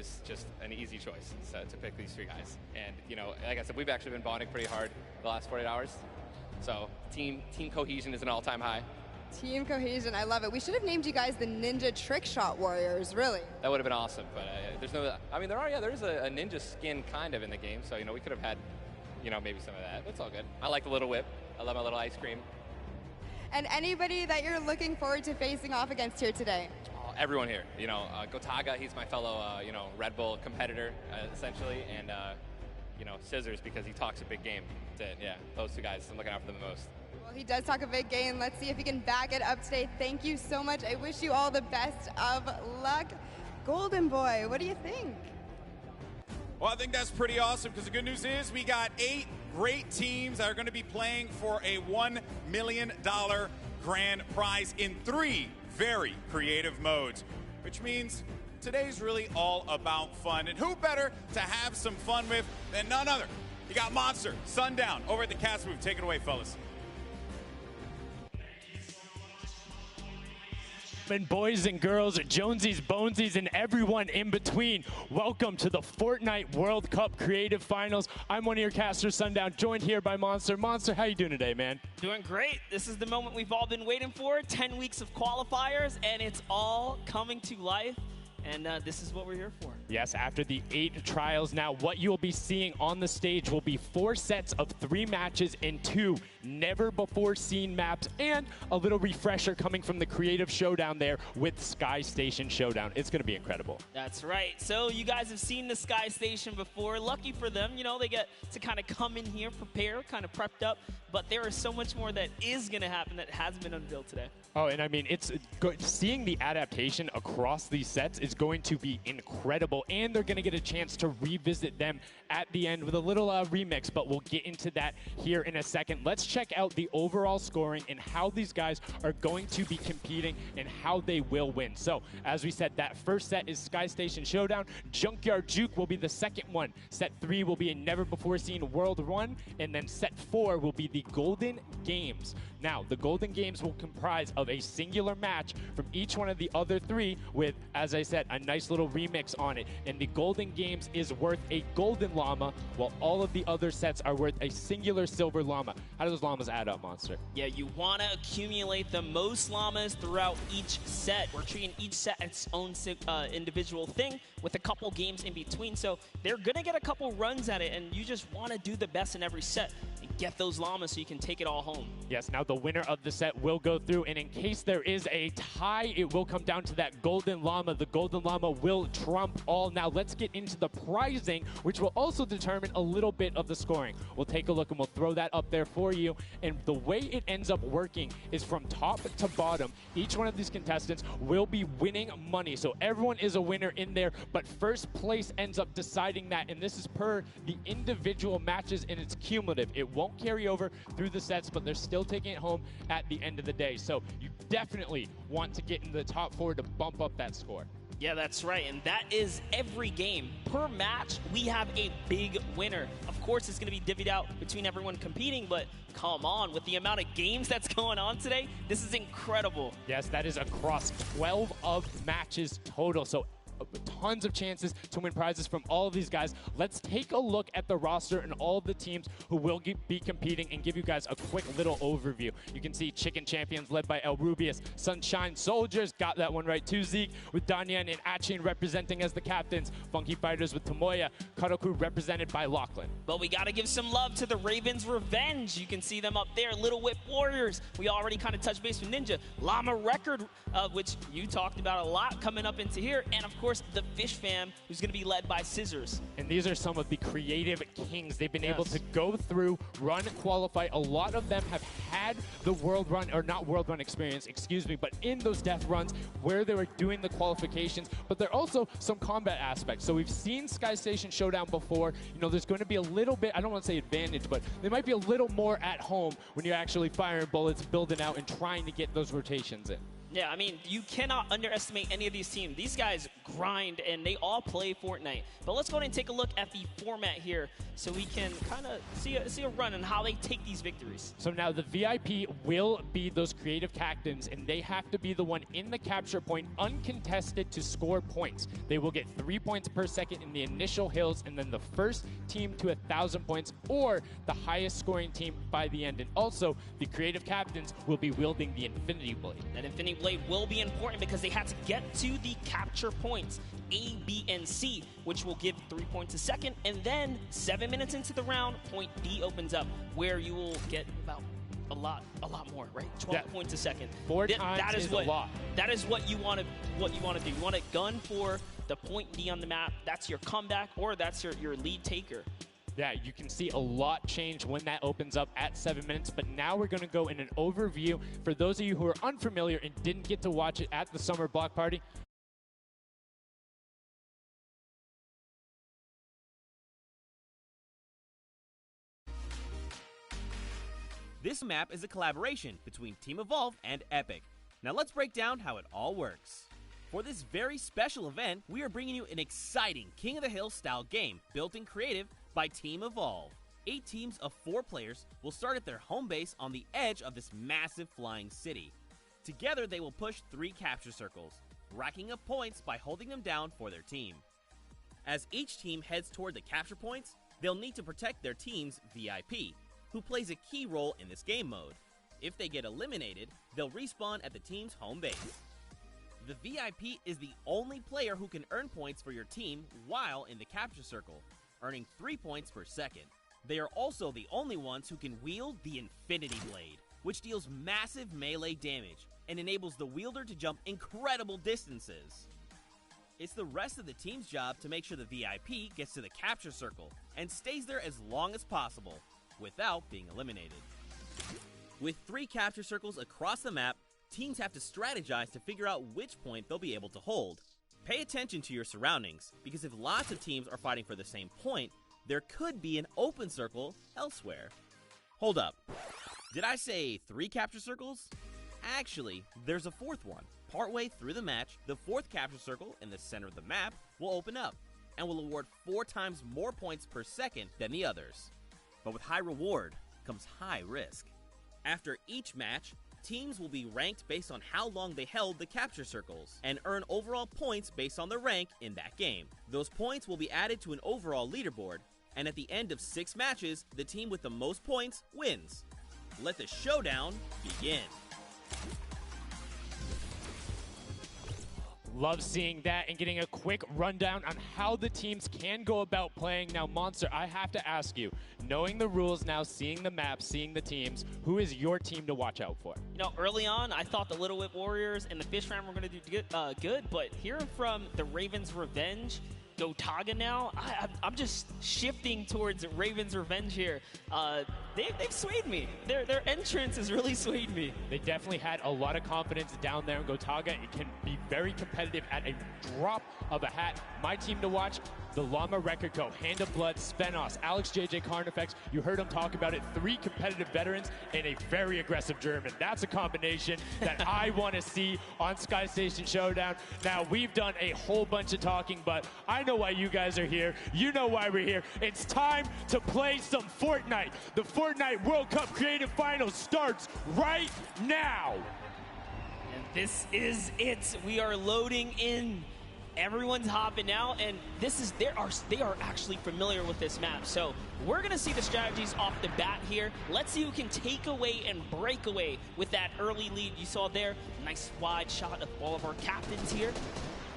was just an easy choice to pick these 3 guys. And, you know, like I said, we've actually been bonding pretty hard the last 48 hours. So team cohesion is an all-time high. Team cohesion, I love it. We should have named you guys the Ninja Trick Shot Warriors, really. That would have been awesome, but there's no, I mean, there is a ninja skin kind of in the game, so, you know, we could have had, you know, maybe some of that. It's all good. I like the little whip. I love my little ice cream. And anybody that you're looking forward to facing off against here today? Everyone here, you know, Gotaga, he's my fellow, you know, Red Bull competitor, essentially, and, you know, Scissors, because he talks a big game. That's it, yeah, those 2 guys, I'm looking out for them the most. Well, he does talk a big game. Let's see if he can back it up today. Thank you so much. I wish you all the best of luck. Golden Boy, what do you think? Well, I think that's pretty awesome, because the good news is we got 8 great teams that are going to be playing for a $1 million grand prize in 3 very creative modes, which means today's really all about fun. And who better to have some fun with than none other? You got Monster, Sundown, over at the cast booth. Take it away, fellas. And boys and girls, Jonesies, Bonesies, and everyone in between, welcome to the Fortnite World Cup Creative Finals. I'm one of your casters, Sundown, joined here by Monster. Monster, how you doing today, man? Doing great. This is the moment we've all been waiting for. 10 weeks of qualifiers, and it's all coming to life. And this is what we're here for. Yes, after the 8 trials now, what you'll be seeing on the stage will be 4 sets of 3 matches in 2 never-before-seen maps, and a little refresher coming from the Creative Showdown there with Sky Station Showdown. It's going to be incredible. That's right. So you guys have seen the Sky Station before. Lucky for them, you know, they get to kind of come in here, prepare, kind of prepped up. But there is so much more that is going to happen that hasn't been unveiled today. Oh, and I mean, it's good. Seeing the adaptation across these sets is going to be incredible, and they're going to get a chance to revisit them at the end with a little remix, but we'll get into that here in a second. Let's check out the overall scoring and how these guys are going to be competing and how they will win. So, as we said, that first set is Sky Station Showdown. Junkyard Juke will be the second one. Set 3 will be a never-before-seen World Run, and then set 4 will be the Golden Games. Now, the Golden Games will comprise of a singular match from each one of the other 3 with, as I said, a nice little remix on it. And the Golden Games is worth a golden llama, while all of the other sets are worth a singular silver llama. How do those llamas add up, Monster? Yeah, you want to accumulate the most llamas throughout each set. We're treating each set its own individual thing with a couple games in between. So they're going to get a couple runs at it, and you just want to do the best in every set and get those llamas so you can take it all home. Yes, now the winner of the set will go through, and in case there is a tie, it will come down to that golden llama. The golden llama will trump all. Now let's get into the prizing, which will also determine a little bit of the scoring. We'll take a look and we'll throw that up there for you. And the way it ends up working is from top to bottom. Each one of these contestants will be winning money. So everyone is a winner in there, but first place ends up deciding that. And this is per the individual matches, and it's cumulative. It won't carry over through the sets, but they're still taking it home at the end of the day. So you definitely want to get in the top 4 to bump up that score. Yeah, that's right, and that is every game. Per match, we have a big winner. Of course, it's going to be divvied out between everyone competing, but come on, with the amount of games that's going on today, this is incredible. Yes, that is across 12 of matches total, so tons of chances to win prizes from all of these guys. Let's take a look at the roster and all of the teams who will be competing and give you guys a quick little overview. You can see Chicken Champions led by El Rubius, Sunshine Soldiers, got that one right too, Zeke, with Danyan and Achin representing as the captains, Funky Fighters with Tomoya, Kadoku represented by Lachlan. But we got to give some love to the Ravens Revenge. You can see them up there, Little Whip Warriors. We already kind of touched base with Ninja. Llama Record, which you talked about a lot coming up into here, and of course the Fish Fam, who's going to be led by Scissors. And these are some of the creative kings. They've been able to go through, run, qualify. A lot of them have had the world run, or not world run experience, excuse me, but in those death runs where they were doing the qualifications, but there are also some combat aspects. So we've seen Sky Station Showdown before. You know, there's going to be a little bit, I don't want to say advantage, but they might be a little more at home when you're actually firing bullets, building out, and trying to get those rotations in. Yeah, I mean, you cannot underestimate any of these teams. These guys grind, and they all play Fortnite. But let's go ahead and take a look at the format here so we can kind of see a run on how they take these victories. So now the VIP will be those creative captains, and they have to be the one in the capture point, uncontested, to score points. They will get 3 points per second in the initial hills, and then the first team to 1,000 points, or the highest scoring team by the end. And also, the creative captains will be wielding the Infinity Blade. That Infinity Blade will be important because they had to get to the capture points A, B, and C, which will give 3 points a second. And then 7 minutes into the round, point D opens up, where you will get about a lot more, right? 12 points a second. Four times is a lot. That is what you want to do. You want to gun for the point D on the map. That's your comeback, or that's your lead taker. Yeah, you can see a lot change when that opens up at 7 minutes, but now we're going to go in an overview for those of you who are unfamiliar and didn't get to watch it at the summer block party. This map is a collaboration between Team Evolve and Epic. Now let's break down how it all works. For this very special event, we are bringing you an exciting King of the Hill style game built in creative by Team Evolve. 8 teams of 4 players will start at their home base on the edge of this massive flying city. Together they will push 3 capture circles, racking up points by holding them down for their team. As each team heads toward the capture points, they'll need to protect their team's VIP, who plays a key role in this game mode. If they get eliminated, they'll respawn at the team's home base. The VIP is the only player who can earn points for your team while in the capture circle, earning 3 points per second. They are also the only ones who can wield the Infinity Blade, which deals massive melee damage and enables the wielder to jump incredible distances. It's the rest of the team's job to make sure the VIP gets to the capture circle and stays there as long as possible without being eliminated. With 3 capture circles across the map, teams have to strategize to figure out which point they'll be able to hold. Pay attention to your surroundings, because if lots of teams are fighting for the same point, there could be an open circle elsewhere. Hold up. Did I say 3 capture circles? Actually, there's a 4th one. Partway through the match, the 4th capture circle in the center of the map will open up and will award 4 times more points per second than the others. But with high reward comes high risk. After each match, teams will be ranked based on how long they held the capture circles and earn overall points based on their rank in that game. Those points will be added to an overall leaderboard, and at the end of 6 matches, the team with the most points wins. Let the showdown begin. Love seeing that and getting a quick rundown on how the teams can go about playing. Now, Monster, I have to ask you, knowing the rules now, seeing the map, seeing the teams, who is your team to watch out for? You know, early on, I thought the Little Whip Warriors and the Fish Ram were going to do good, but hearing from the Ravens Revenge, Gotaga now, I'm just shifting towards Ravens Revenge here. They've swayed me. Their entrance has really swayed me. They definitely had a lot of confidence down there in Gotaga. It can be very competitive at a drop of a hat. My team to watch, the Llama Record Co., Hand of Blood, Spenos, Alex JJ Carnifex. You heard him talk about it. 3 competitive veterans and a very aggressive German. That's a combination that I want to see on Sky Station Showdown. Now, we've done a whole bunch of talking, but I know why you guys are here. You know why we're here. It's time to play some Fortnite. The Fortnite World Cup Creative Finals starts right now. And this is it. We are loading in. Everyone's hopping out, and they are actually familiar with this map. So we're going to see the strategies off the bat here. Let's see who can take away and break away with that early lead you saw there. Nice wide shot of all of our captains here.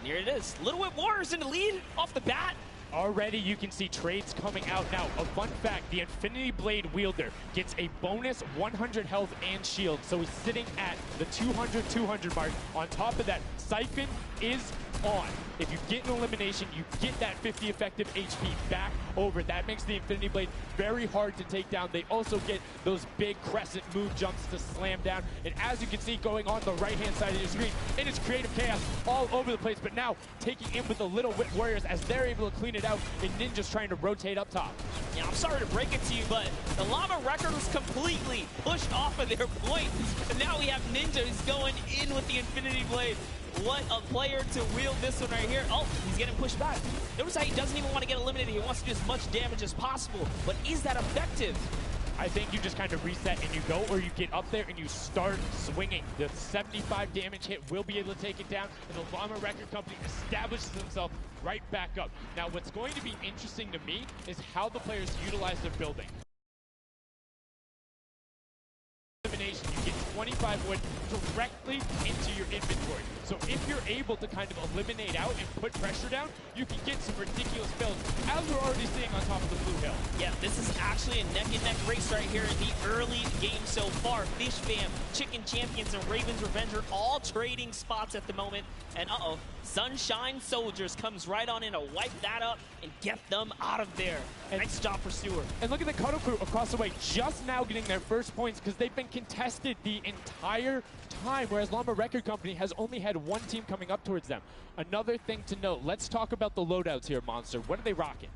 Here it is. Little Whip Warriors in the lead off the bat. Already you can see trades coming out now. A fun fact, the Infinity Blade wielder gets a bonus 100 health and shield, so he's sitting at the 200 mark. On top of that, Siphon is on. If you get an elimination, you get that 50 effective HP back over. That makes the Infinity Blade very hard to take down. They also get those big crescent move jumps to slam down. And as you can see going on the right-hand side of your screen, it is creative chaos all over the place, but now taking in with the Little Whip Warriors as they're able to clean it out, and Ninja's trying to rotate up top. Yeah, I'm sorry to break it to you, but the Llama record was completely pushed off of their point. And now we have Ninja who's going in with the Infinity Blade. What a player to wield this one right here. Oh, he's getting pushed back. Notice how he doesn't even want to get eliminated. He wants to do as much damage as possible. But is that effective? I think you just kind of reset and you go, or you get up there and you start swinging. The 75 damage hit will be able to take it down, and the Llama Record Company establishes themselves right back up. Now, what's going to be interesting to me is how the players utilize their building. Elimination, you get 25 wood directly into your inventory. So if you're able to kind of eliminate out and put pressure down, you can get some ridiculous builds, as we're already seeing on top of the Blue Hill. Yeah, this is actually a neck-and-neck race right here in the early game so far. Fish Fam, Chicken Champions, and Raven's Revenge are all trading spots at the moment. And Sunshine Soldiers comes right on in to wipe that up and get them out of there. And nice job for Stewart. And look at the Cuddle Crew across the way, just now getting their first points because they've been contested the entire time, whereas Llama Record Company has only had one team coming up towards them. Another thing to note, let's talk about the loadouts here, Monster. What are they rocking?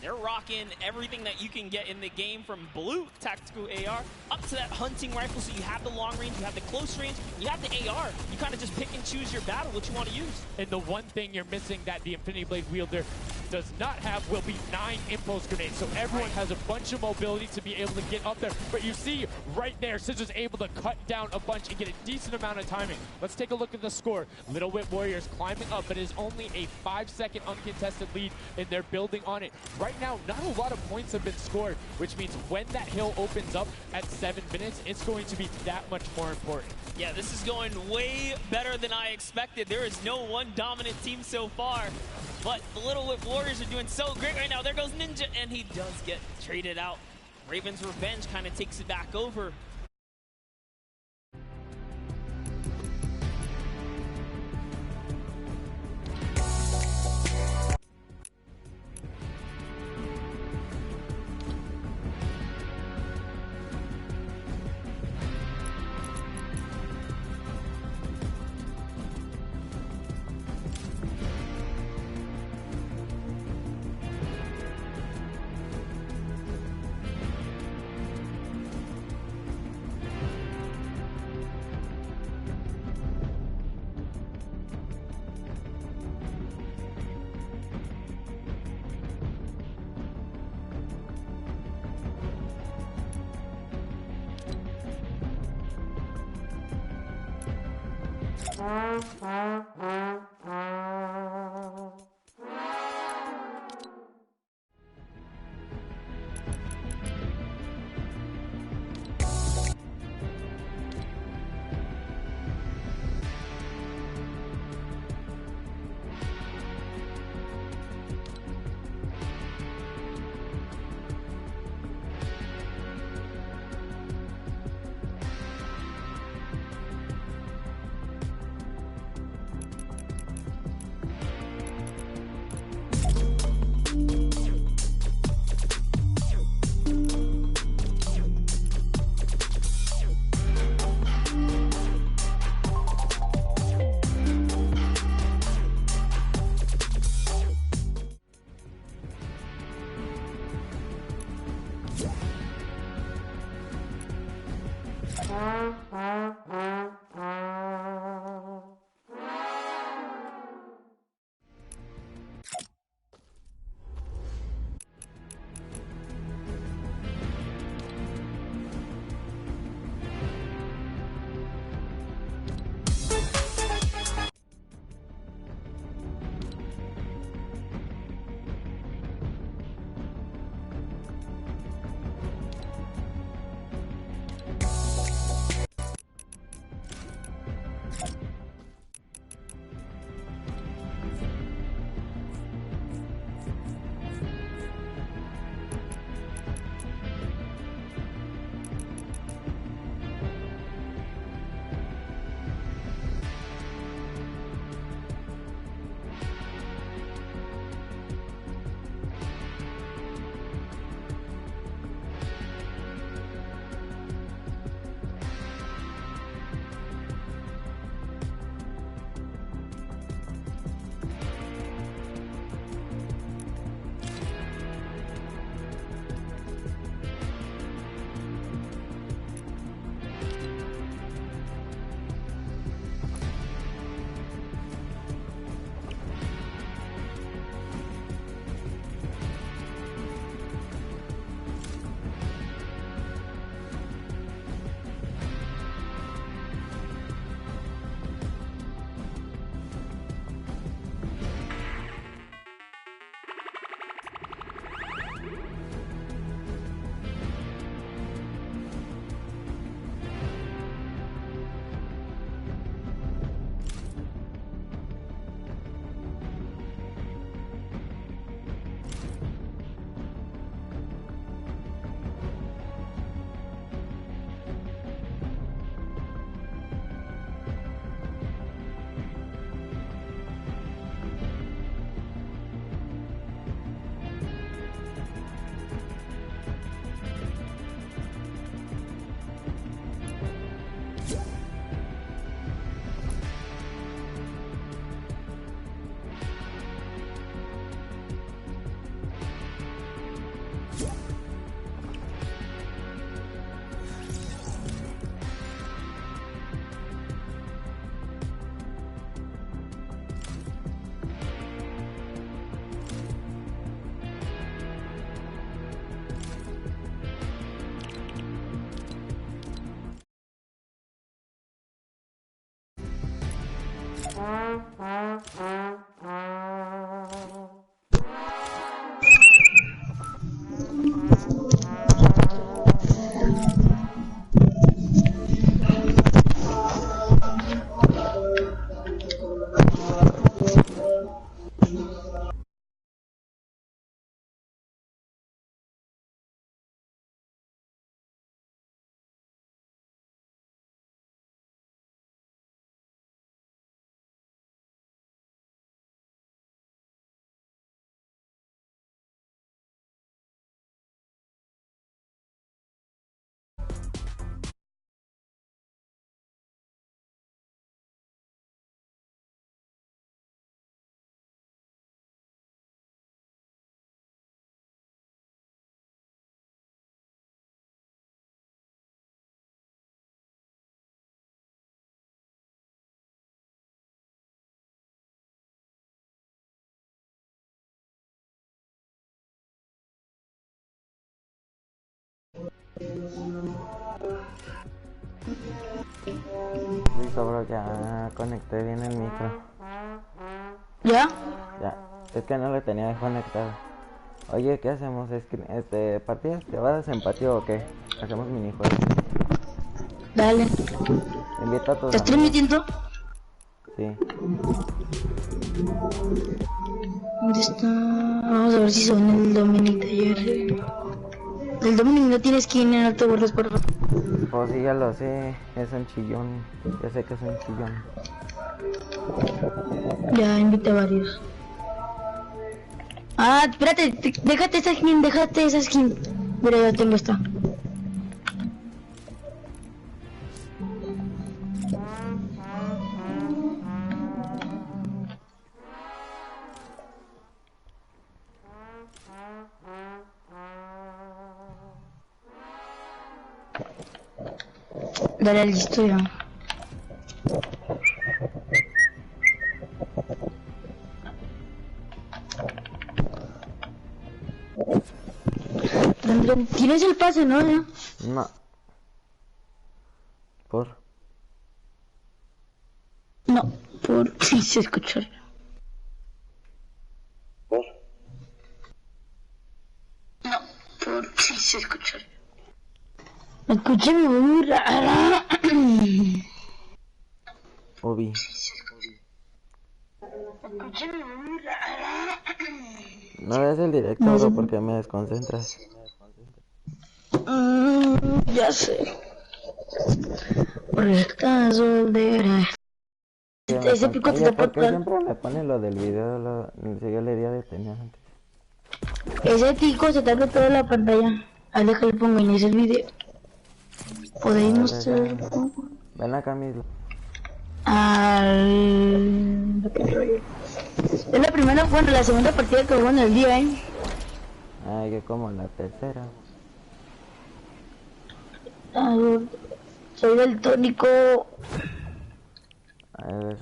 They're rocking everything that you can get in the game, from blue tactical AR up to that hunting rifle. So you have the long range, you have the close range, you have the AR. You kind of just pick and choose your battle, what you want to use. And the one thing you're missing that the Infinity Blade wielder does not have will be 9 impulse grenades. So everyone has a bunch of mobility to be able to get up there. But you see right there, Scissors able to cut down a bunch and get a decent amount of timing. Let's take a look at the score. Little Whip Warriors climbing up, but it is only a 5-second uncontested lead, and they're building on it. Right now, not a lot of points have been scored, which means when that hill opens up at 7 minutes, it's going to be that much more important. Yeah, this is going way better than I expected. There is no one dominant team so far, but the Little Whip Warriors are doing so great right now. There goes Ninja, and he does get traded out. Raven's Revenge kind of takes it back over. Listo, bro, ya conecté bien el micro. ¿Ya? Ya, es que no le tenía conectado. Oye, ¿qué hacemos? ¿Partidas llevadas empate o qué? ¿Hacemos minijuegos? Dale. Invita a tus ¿Te estoy amigos. metiendo? Sí. ¿Dónde está? Vamos a ver si son el Dominic de ayer. El Dominic no tiene skin en alto bordes por favor. Pues sí, ya lo sé. Es un chillón. Ya sé que es un chillón. Ya invité a varios. Ah, espérate, déjate esa skin. Mira, ya tengo esta. Dale, listo ya. ¿Tienes el pase, no? ¿Ya? No. ¿Por? No, por... Sí, se escuchó. ¿Por? No, por... Sí, se escuchó. Me escuché muy rara. Obi. No ves el directo, No, bro, sí. porque me desconcentras. Ya sé. Recta soldera. Ese pico te Oye, está ¿por qué portando. siempre me pone lo del video? Si yo le di a detener antes. Ese pico se tapa toda la pantalla. Al que le pongo en ese video. Podéis mostrar. Ven acá, mismo. Al... Es la primera, bueno, la segunda partida que juego en el día, Ay, que como la tercera. Soy del tónico. A ver,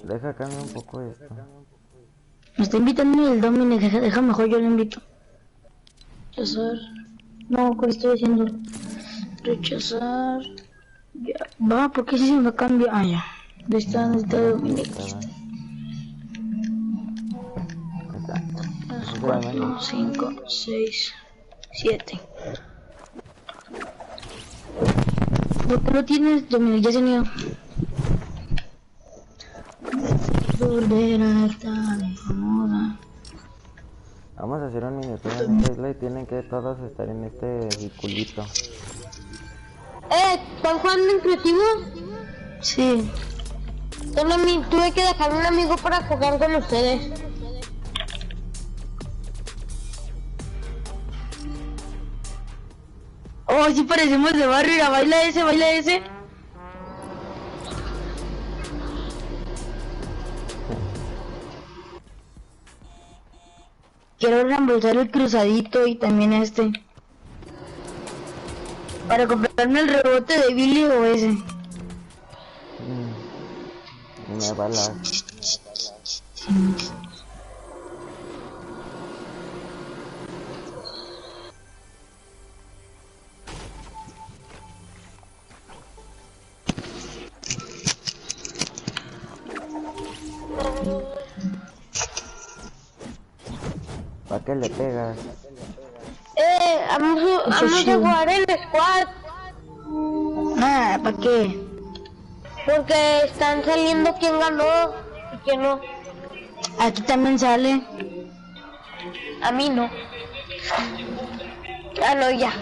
deja cambiar un poco esto. Me está invitando el Dominic, deja mejor yo lo invito. Rechazar. No, ¿qué estoy haciendo? Rechazar. Ya. Va, ¿por qué si se me cambia? Ah, ya. ¿Dónde está Dominic? 4, 5, 6, 7. ¿Por qué lo tienes, Dominic? Ya se unió. Volver a estar incómoda. Vamos a hacer un miniatura en esta isla y tienen que todos estar en este vehiculito. ¿Están jugando en creativo? Sí. Tuve que dejar un amigo para jugar con ustedes. Oh, sí parecemos de barrio. Mira, baila ese, baila ese. Quiero reembolsar el cruzadito y también este. Para comprarme el rebote de Billy o ese. Me balas. ¿Para qué le pegas? Vamos a jugar en squad. Ah, ¿para qué? Porque están saliendo quién ganó y quién no. Aquí también sale. A mí no. Ah, no, ya.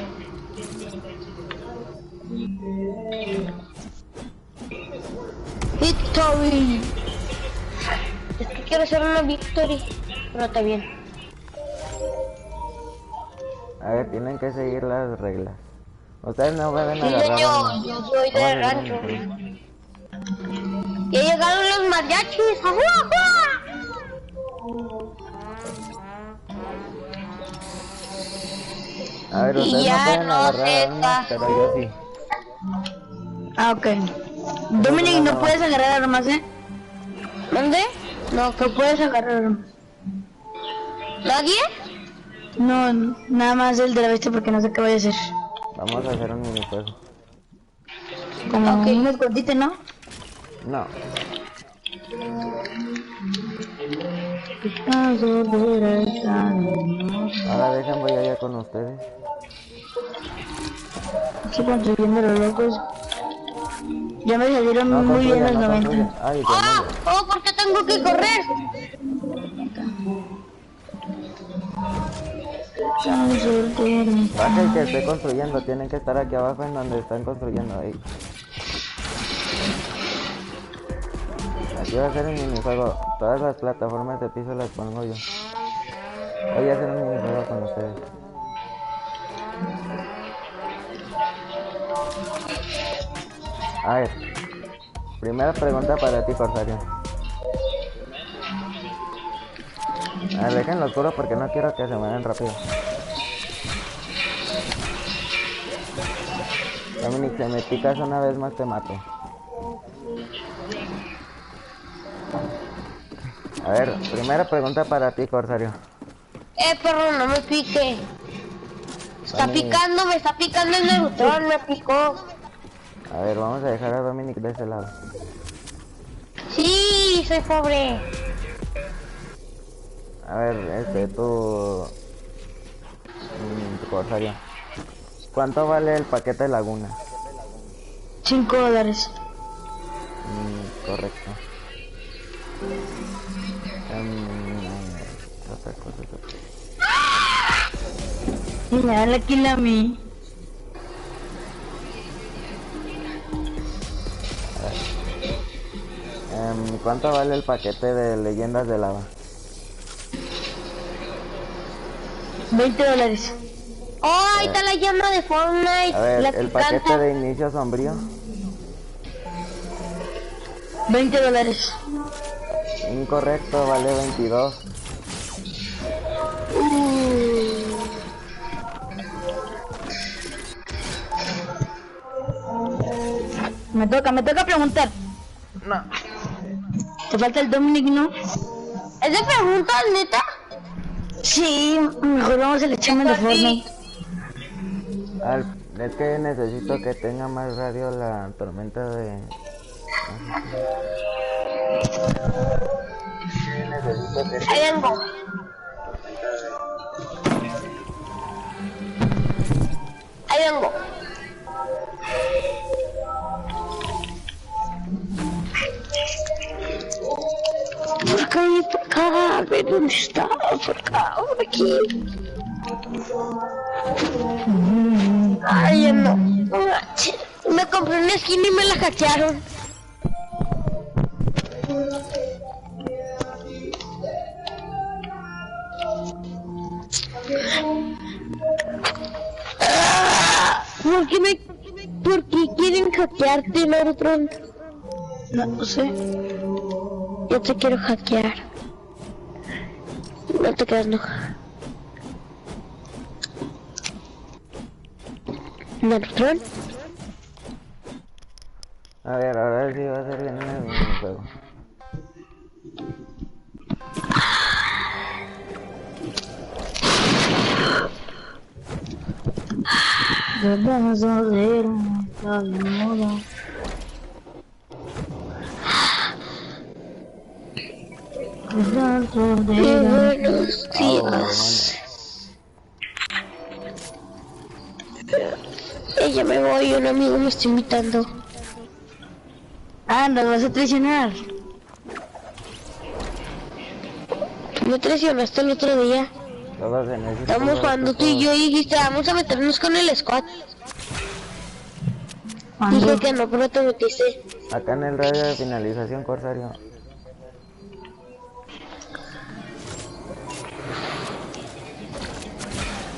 Victory. Es que quiero hacer una victory. Pero está bien. A ver, tienen que seguir las reglas. Ustedes no pueden Sí, agarrar. yo soy de rancho. Ya llegaron los mariachis. ¡Ajá, ajá! A ver, ustedes Ya no pueden no agarrar se armas, pero yo sí. Ah, ok. Dominic, no puedes agarrar armas, ¿eh? ¿Dónde? No puedes agarrar armas. ¿Nadie? No, nada más el de la bestia porque no sé qué vaya a hacer. Vamos a hacer un minijuego. Como Ok. un escondite, ¿no? No. Ahora dejen, voy allá con ustedes. Estoy construyendo los locos. Ya me salieron No muy bien construyan, los no 90. construyan. Ay, ¡Ah! demonios. ¡Oh, por qué tengo que correr! Baja el que esté construyendo, tienen que estar aquí abajo en donde están construyendo ahí. Aquí va a ser un minijuego. Todas las plataformas de piso las pongo yo. Voy a hacer un minijuego con ustedes. A ver, primera pregunta para ti, Corsario. A ver, déjenlo oscuro porque no quiero que se muevan rápido. Dominic, si me picas una vez más te mato. A ver, primera pregunta para ti, Corsario. Perro, no me pique. Dominic. Me está picando el neutrón, me picó. A ver, vamos a dejar a Dominic de ese lado. Sí, soy pobre. A ver, tu Corsario. ¿Cuánto vale el paquete de Laguna? $5. Correcto. Otra cosa. Y me da la kill a mí. ¿Cuánto vale el paquete de leyendas de lava? $20. Oh, ahí está la llama de Fortnite. A ver, La el que paquete canta. de inicio sombrío. $20. Incorrecto, vale 22. Me toca preguntar. No. Te falta el Dominic, ¿no? ¿Es de preguntas, neta? Sí, mejor vamos al examen de Fortnite. Es que necesito que tenga más radio la tormenta de... Ahí vengo. Ahí vengo. Por acá, a ver dónde está. Por acá, por aquí. Ay, no. Me compré una skin y me la hackearon. ¿Por qué quieren hackearte, Neutron? No sé. Yo te quiero hackear. No te quedas, no. ¿Neutron? A ver, ahora sí va a ser bien en el minijuego. Vamos a ver la moda. Qué buenos días. Dios. Ya me voy, un amigo me está invitando. Ah, nos vas a traicionar. Tú me traicionaste el otro día. Todos en ese Estamos jugando tú y yo y dijiste, vamos a meternos con el squad. Dije que no, pero te metiste. Acá en el radio de finalización, Corsario.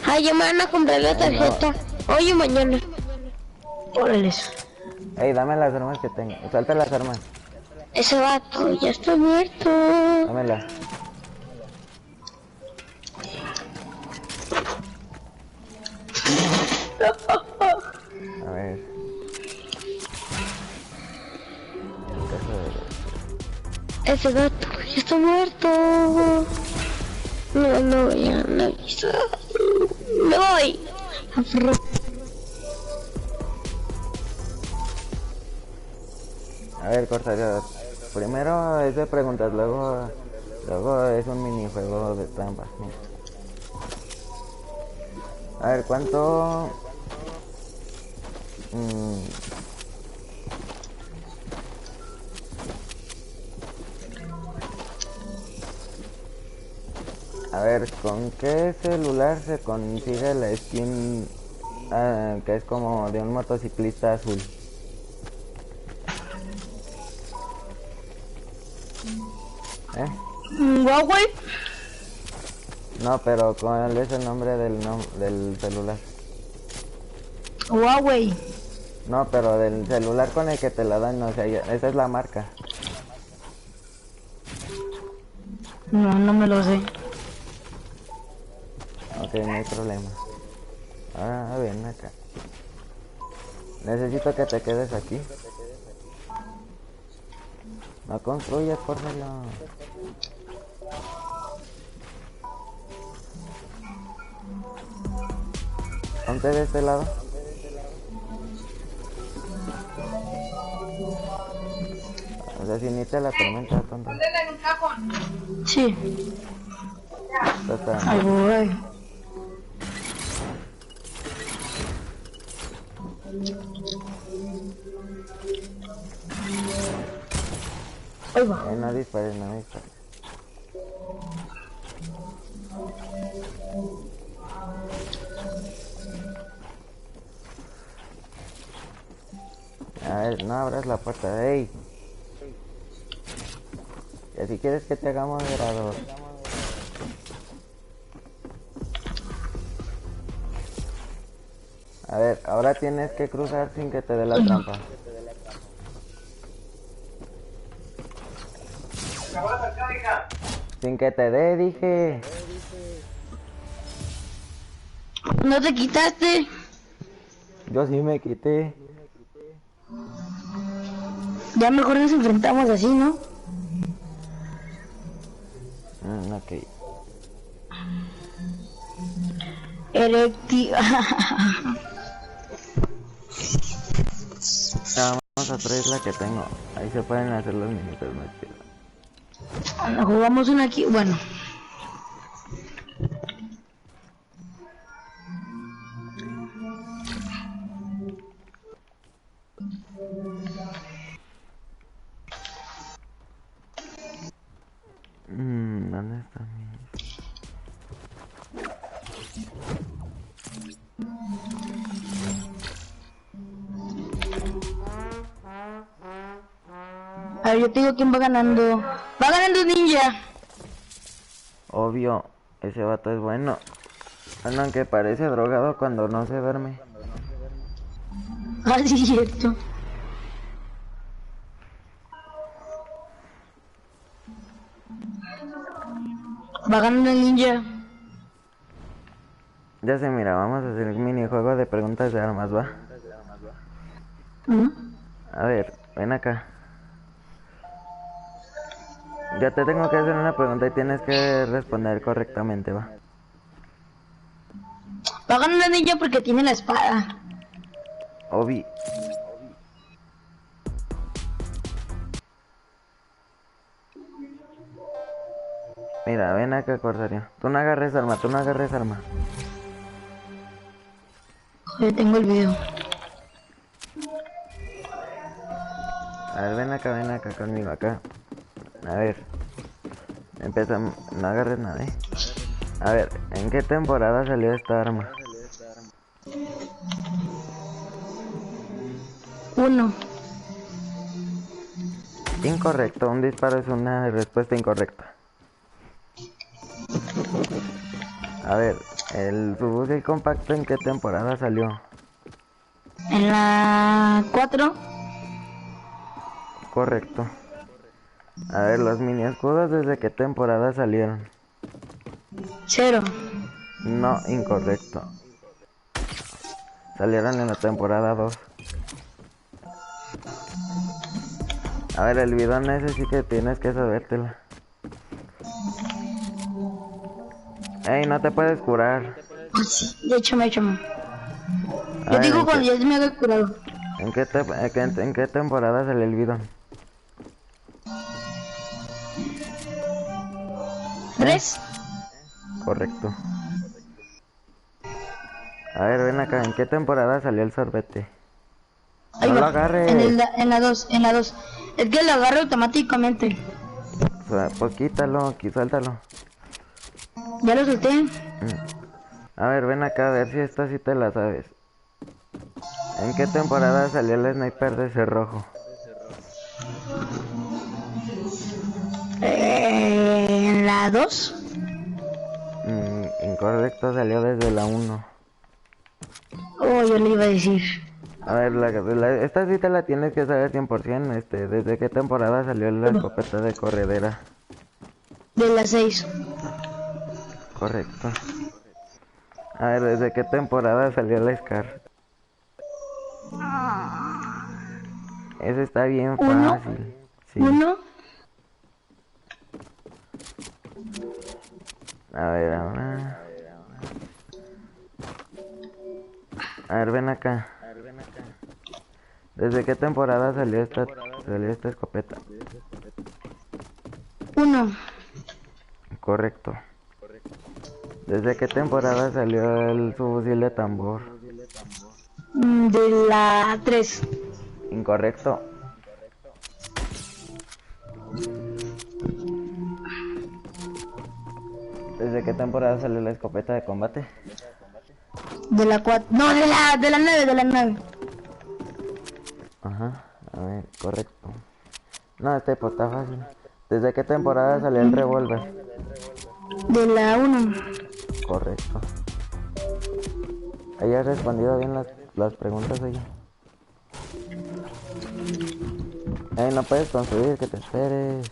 Ay, ya me van a comprar la tarjeta. Hoy o mañana. Órale. Ey, dame las armas que tengo. Suelta las armas. Ese vato ya está muerto. Dámelas. A ver. Ese gato ya está muerto. No, no, ya no aviso. Me voy. A ver, Corsario. Primero es de preguntas, luego es un minijuego de trampas. Mira. A ver, ¿cuánto? A ver, ¿con qué celular se consigue la skin que es como de un motociclista azul? Huawei. No, pero ¿cuál es el nombre del celular? Huawei. No, pero del celular con el que te la dan, o sea, esa es la marca. No, no me lo sé. Ok, no hay problema. Ah, bien, acá. Necesito que te quedes aquí. No construyas, por favor. Ponte de este lado. O sea, si ni te la tormenta, tonto. Sí. Total. Ay, voy. Ahí va. No dispares, no dispares. A ver, no abras la puerta, ey. Y si quieres que te haga moderador. A ver, ahora tienes que cruzar sin que te dé la trampa. Sin que te dé, dije. ¿No te quitaste? Yo sí me quité. Ya mejor nos enfrentamos así, ¿no? Ok. Erecti. Vamos a traer la que tengo. Ahí se pueden hacer los minutos más chidos. Jugamos una aquí. Bueno. ¿Dónde está mi...? A ver, yo te digo quién va ganando. Va ganando Ninja. Obvio, ese vato es bueno. Bueno, aunque parece drogado cuando no se duerme. Ah, sí, es cierto. Va ganando el Ninja. Ya se mira, vamos a hacer un minijuego de preguntas de armas, ¿va? A ver, ven acá. Ya te tengo que hacer una pregunta y tienes que responder correctamente, ¿va? Va ganando el Ninja porque tiene la espada. Obi. Mira, ven acá, Corsario. Tú no agarres arma, tú no agarres arma. Joder, tengo el video. A ver, ven acá conmigo, acá. A ver. Empezamos. No agarres nada, A ver, ¿en qué temporada salió esta arma? 1. Incorrecto, un disparo es una respuesta incorrecta. A ver, el subfusil compacto, ¿en qué temporada salió? En la 4. Correcto. A ver, los mini escudos, ¿desde qué temporada salieron? 0. No, incorrecto. Salieron en la temporada 2. A ver, el bidón ese sí que tienes que sabértela. Ey, no te puedes curar. Oh, sí, de hecho me he hecho mal. A Yo ver, digo cuando ya me haga curado. ¿En qué temporada salió el bidón? 3. Correcto. A ver, ven acá, ¿en qué temporada salió el sorbete? Ahí No va. lo agarres. En la 2. Es que lo agarro automáticamente. O sea, pues quítalo, aquí, suéltalo. Ya lo solté. A ver, ven acá a ver si esta sí te la sabes. ¿En qué temporada salió el sniper de cerrojo? En la 2. Incorrecto, salió desde la 1. Oh, yo le iba a decir. A ver, esta sí te la tienes que saber 100%. ¿Desde qué temporada salió la escopeta de corredera? De la 6. Correcto. A ver, ¿desde qué temporada salió la Scar? Eso está bien fácil. Sí. 1. A ver, ahora. A ver, ven acá. ¿Desde qué temporada salió esta escopeta? 1. Correcto. ¿Desde qué temporada salió el subfusil de tambor? De la 3. Incorrecto. ¿Desde qué temporada salió la escopeta de combate? De la 4. No, de la 9. Ajá, a ver, correcto. No, pues está fácil. ¿Desde qué temporada salió el revólver? De la 1. Correcto. Ella ha respondido bien las preguntas, ella. No puedes construir, que te esperes.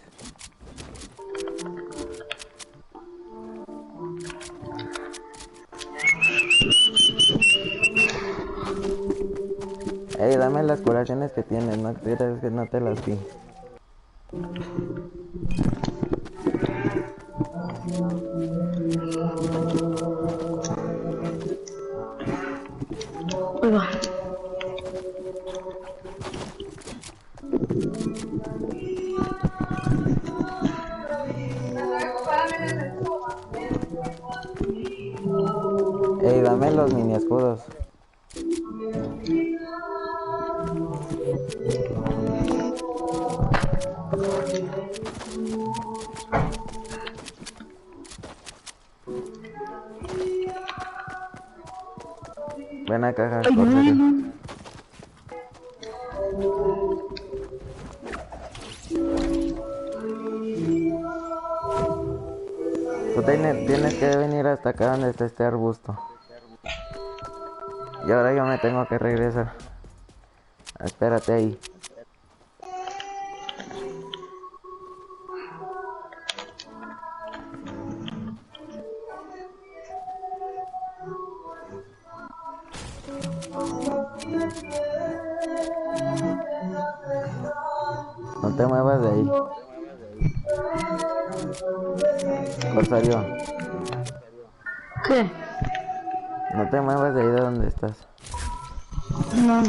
Dame las curaciones que tienes, no quieres que no te las di. Ahí va. Dame los mini escudos. Ven acá, Corsario. Tú tienes que venir hasta acá donde está este arbusto. Y ahora yo me tengo que regresar. Espérate ahí. No te muevas de ahí. Corsario. ¿Qué? No te muevas de ahí de donde estás. No.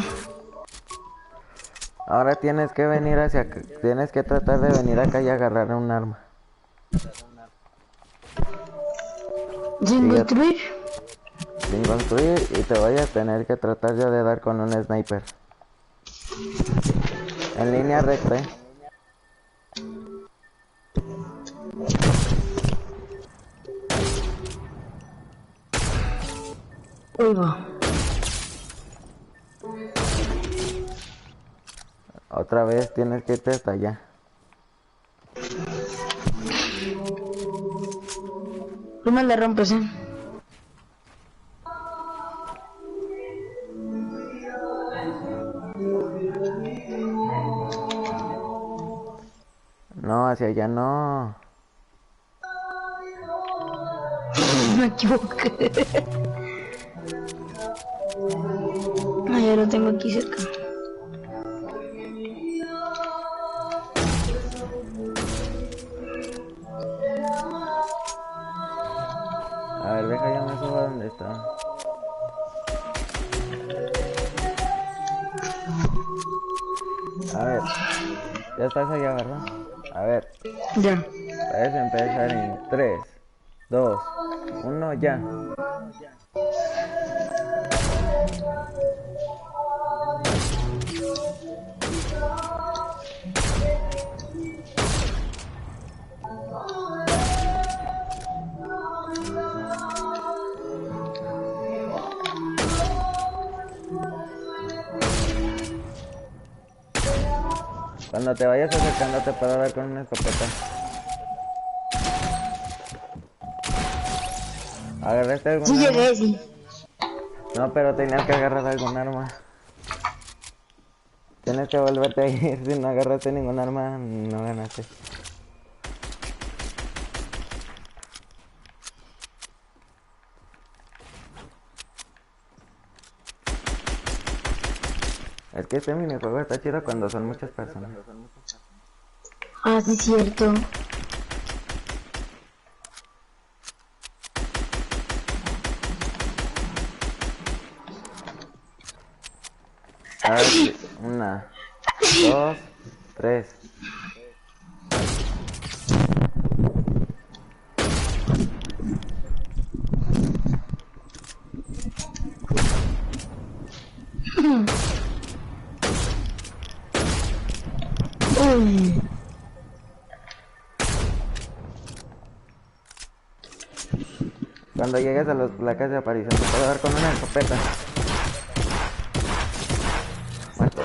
Ahora tienes que venir hacia acá. Tienes que tratar de venir acá y agarrar un arma. Sin Y ya- construir. sin construir, y te voy a tener que tratar ya de dar con un sniper. En línea recta, Uy, va. Otra vez tienes que irte hasta allá. Tú me le rompes, No, hacia allá no. Me equivoqué. Ah, ya lo tengo aquí cerca. A ver, deja yo me subo a donde está. A ver, ya estás allá, ¿verdad? A ver, Ya. puedes empezar en 3, 2, 1, ya. Cuando te vayas acercando te puedo dar con una escopeta. ¿Agarraste algún Sí arma? llegué, sí. No, pero tenías que agarrar algún arma. Tienes que volverte a ir. Si no agarraste ningún arma, no ganaste. Es que este minijuego está chido cuando son muchas personas. Ah, sí, cierto. A ver, 1, 2, 3. Uy. Cuando llegues a las placas de aparición te puedo dar con una escopeta. Muerto.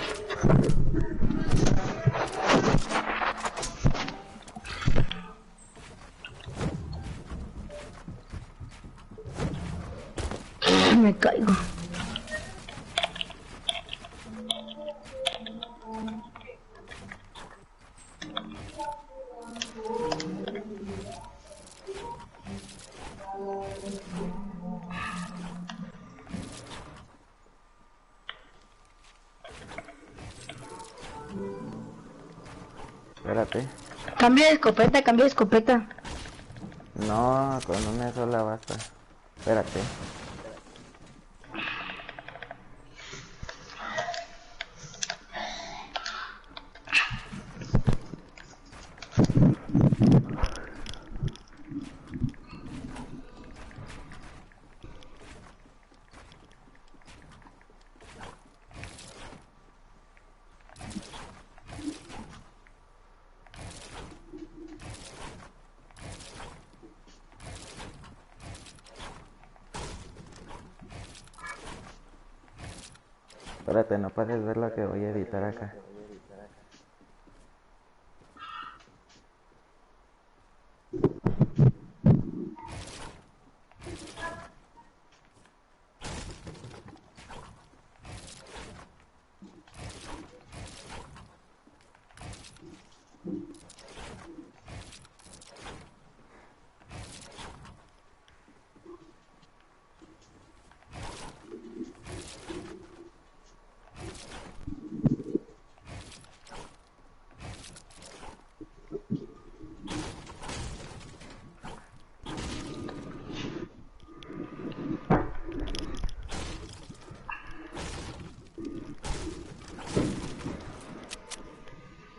Me caigo. Espérate. Cambio de escopeta, cambio de escopeta. No, con una sola basta. Espérate. Espérate, no puedes ver lo que voy a editar acá.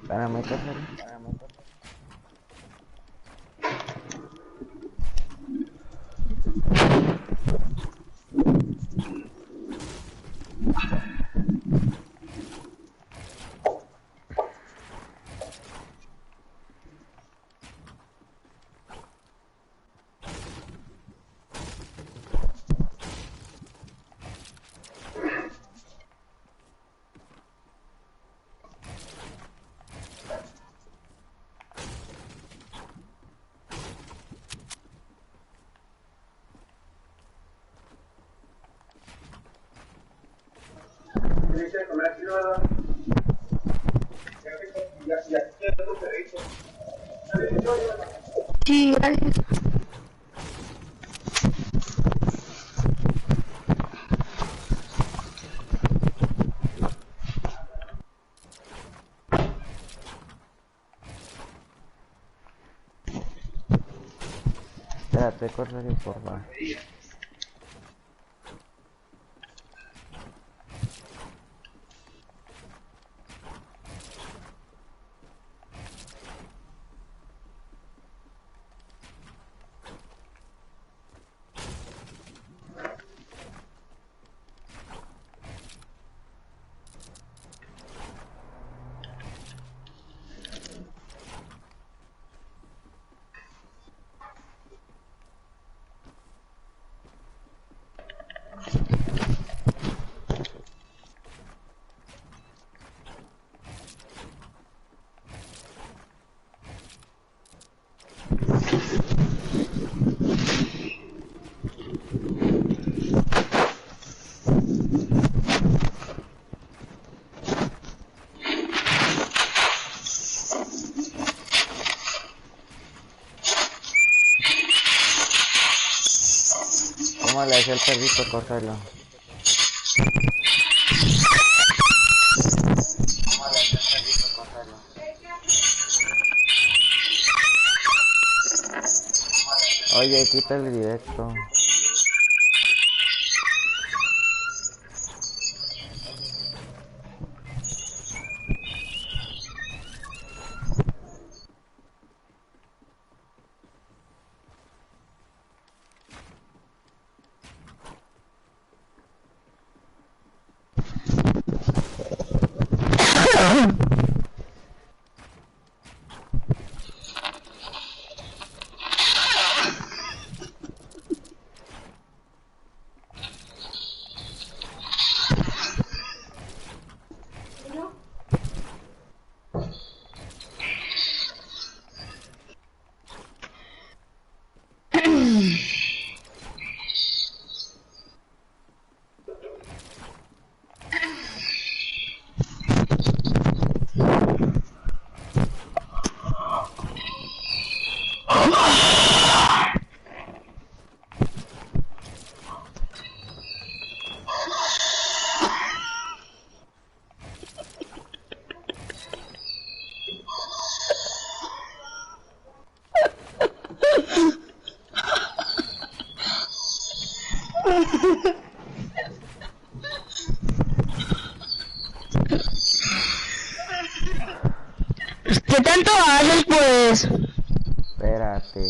Espérame, cásale. Sí, gracias. Espérate, corre por favor. ¿Cómo le hacía el perrito cortarlo? Oye, quita el directo. ¿Qué tanto haces, pues? Espérate.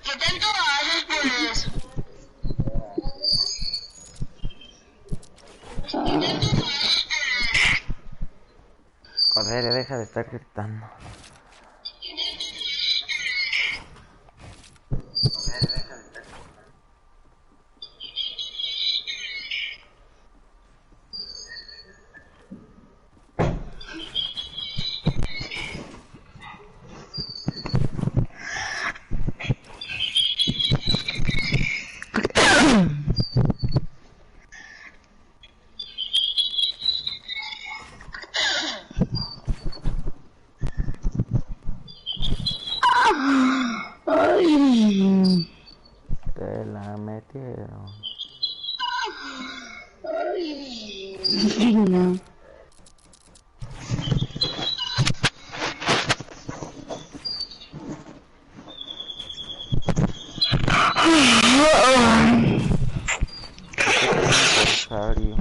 ¿Qué tanto haces, pues? Correr, deja de estar gritando. Ay. Te la metieron. Ay, no. Aniversario.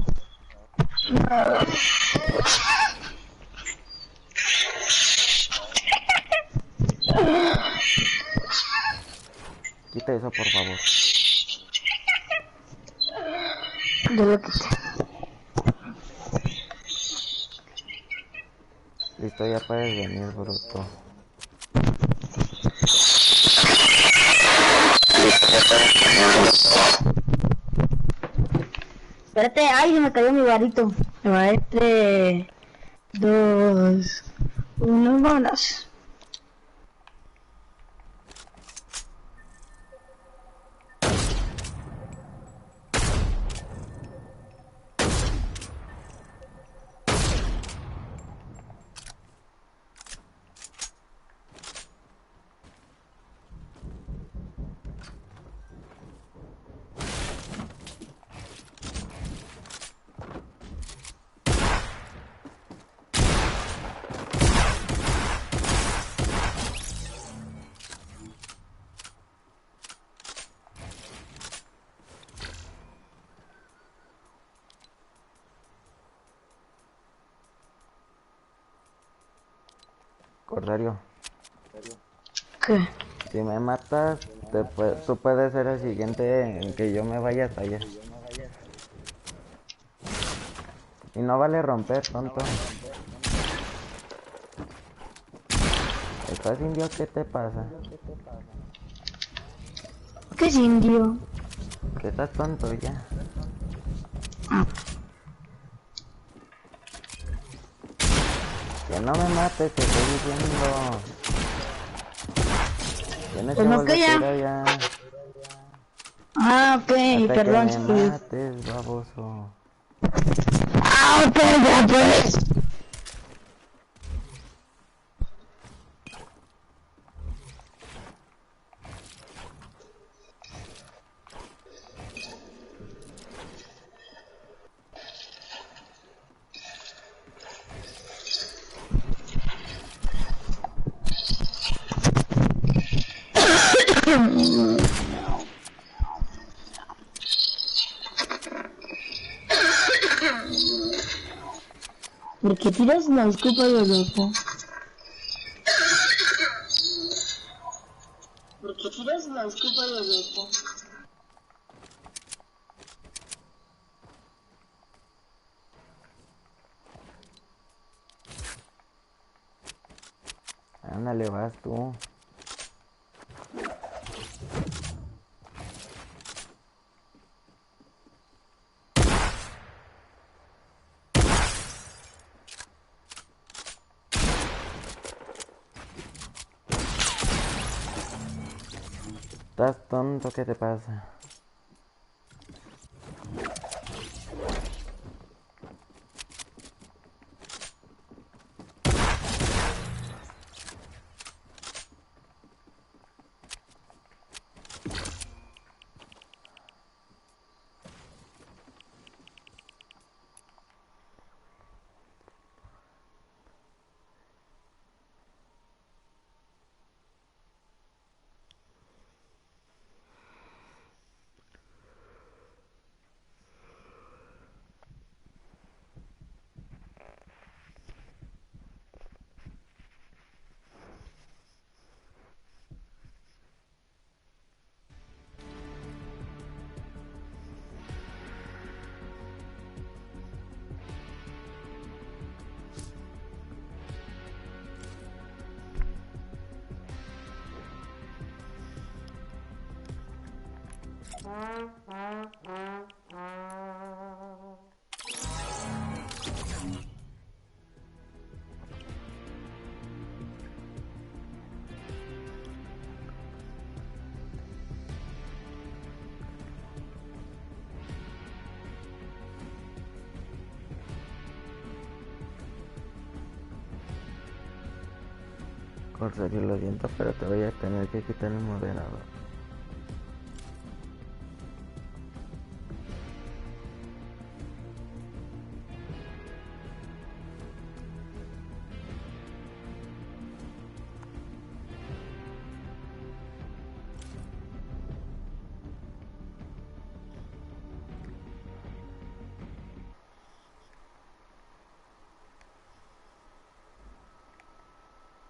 Quita eso, por favor. Ya lo quité. Listo, ya puedes venir, bruto. Espérate, ay, se me cayó mi varito. Me va a 3, 2, 1, vámonos. Corsario, ¿Qué? si me matas, tú puedes ser el siguiente en que yo me vaya hasta allá. Y no vale romper, tonto. ¿Estás indio? ¿Qué te pasa? ¿Qué es indio? Que estás tonto ya. Que no me mates, te estoy diciendo. Tienes que Pues no, volver que ya. a ir allá. Ah, ok, Hasta perdón. que me mates, baboso. Ah, ok, ya pues. ¿Por qué tiras la escopa de loco? ¿Por qué tiras la escopa de loco? Ándale, vas tú. ¿Estás tonto? ¿Qué te pasa? Corsario, lo siento, pero te voy a tener que quitar el moderador.